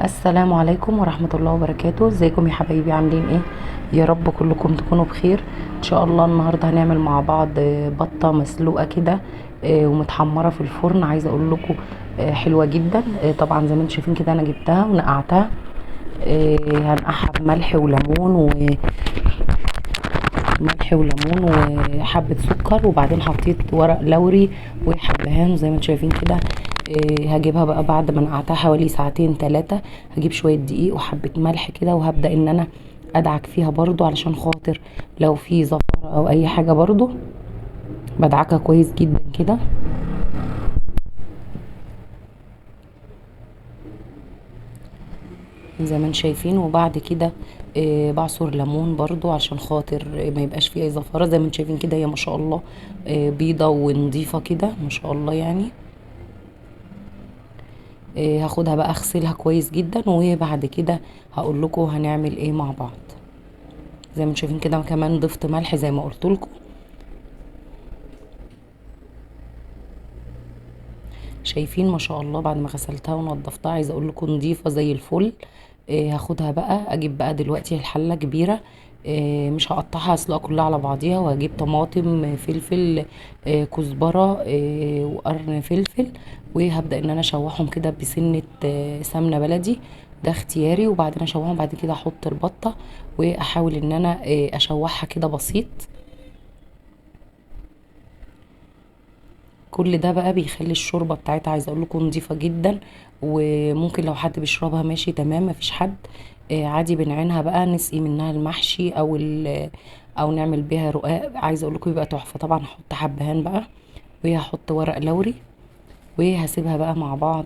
السلام عليكم ورحمة الله وبركاته. ازيكم يا حبايبي؟ عاملين ايه؟ يا رب كلكم تكونوا بخير ان شاء الله. النهارده هنعمل مع بعض بطة مسلوقة كده ومتحمرة في الفرن. عايزة اقول لكم حلوة جدا. طبعا زي ما انتم شايفين كده انا جبتها ونقعتها. هنقعها بملح وليمون وحبة سكر، وبعدين حطيت ورق لوري وحبهان زي ما انتم شايفين كده. هجيبها بقى بعد ما نقعتها حوالي ساعتين 3. هجيب شوية دقيق وحبة ملح كده، وهبدأ ان انا ادعك فيها برضو علشان خاطر لو في زفارة او اي حاجة برضو بدعكها كويس جدا كده. زي ما انتم شايفين. وبعد كده بعصر ليمون برضو عشان خاطر ما يبقاش فيه اي زفارة. زي ما انتم شايفين كده هي ما شاء الله بيضة ونضيفة كده ما شاء الله يعني. هاخدها بقى اغسلها كويس جدا، وبعد كده هقول لكم هنعمل ايه مع بعض. زي ما انتم شايفين كده كمان ضفت ملح زي ما قلت لكم. شايفين ما شاء الله بعد ما غسلتها ونضفتها عايزه اقول لكم نضيفه زي الفل. هاخدها بقى اجيب بقى دلوقتي الحله كبيره. مش هقطعها اسلقها كلها على بعضيها، وهجيب طماطم فلفل كزبره وقرن فلفل، وهبدا ان انا اشوحهم كده بسنه سمنه بلدي. ده اختياري. وبعدين اشوحهم بعد كده احط البطه واحاول ان انا اشوحها كده بسيط. كل ده بقى بيخلي الشوربه بتاعتها عايزه اقول لكم نظيفه جدا. وممكن لو حد بيشربها ماشي تمام مفيش حد. عادي بنعينها بقى نسقي منها المحشي او نعمل بيها رقاق. عايزه اقول لكم يبقى تحفه. طبعا هحط حبهان بقى، وهحط ورق لوري، وهسيبها بقى مع بعض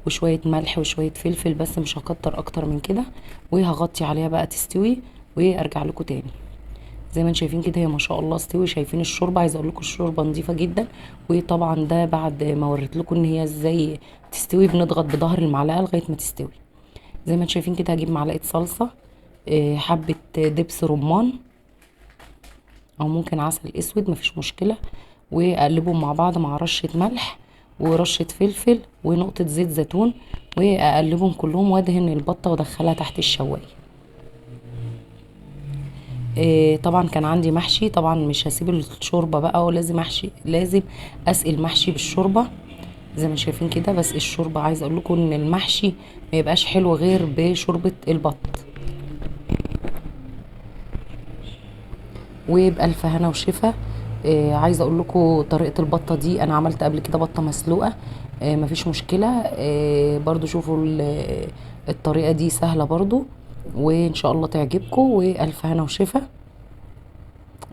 وشويه ملح وشويه فلفل بس مش هكتر اكتر من كده. وهغطي عليها بقى تستوي وارجع لكم تاني. زي ما انتم شايفين كده هي ما شاء الله استوي. شايفين الشوربه؟ عايزه اقول لكم الشوربه نظيفه جدا. وطبعا ده بعد ما وريت لكم ان هي ازاي تستوي بنضغط بظهر المعلقه لغايه ما تستوي. زي ما انتم شايفين كده هجيب معلقه صلصه، حبه دبس رمان او ممكن عسل اسود مفيش مشكله، واقلبهم مع بعض مع رشه ملح ورشه فلفل ونقطه زيت زيتون، واقلبهم كلهم وادهن البطه وادخلها تحت الشوايه. طبعا كان عندي محشي. طبعا مش هسيب الشوربه بقى، ولازم احشي، لازم اسقي المحشي بالشوربه زي ما شايفين كده. بس الشوربه عايزه اقول لكم ان المحشي ما يبقاش حلو غير بشوربه البط. وبألف هنا وشفا. عايزه اقول لكم طريقه البطه دي انا عملت قبل كده بطه مسلوقه. مفيش مشكله. برضو شوفوا الطريقه دي سهله برضو، وان شاء الله تعجبكم. والف هنا وشفا.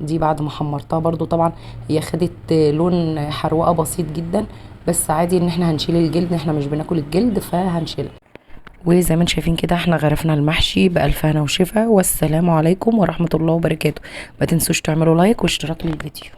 دي بعد ما حمرتها برضو طبعا هي خدت لون حروقه بسيط جدا، بس عادي ان احنا هنشيل الجلد، احنا مش بناكل الجلد فهنشيلها. وزي ما انتم شايفين كده احنا غرفنا المحشي بألف هنا وشفا. والسلام عليكم ورحمة الله وبركاته. ما تنسوش تعملوا لايك واشتراك للفيديو.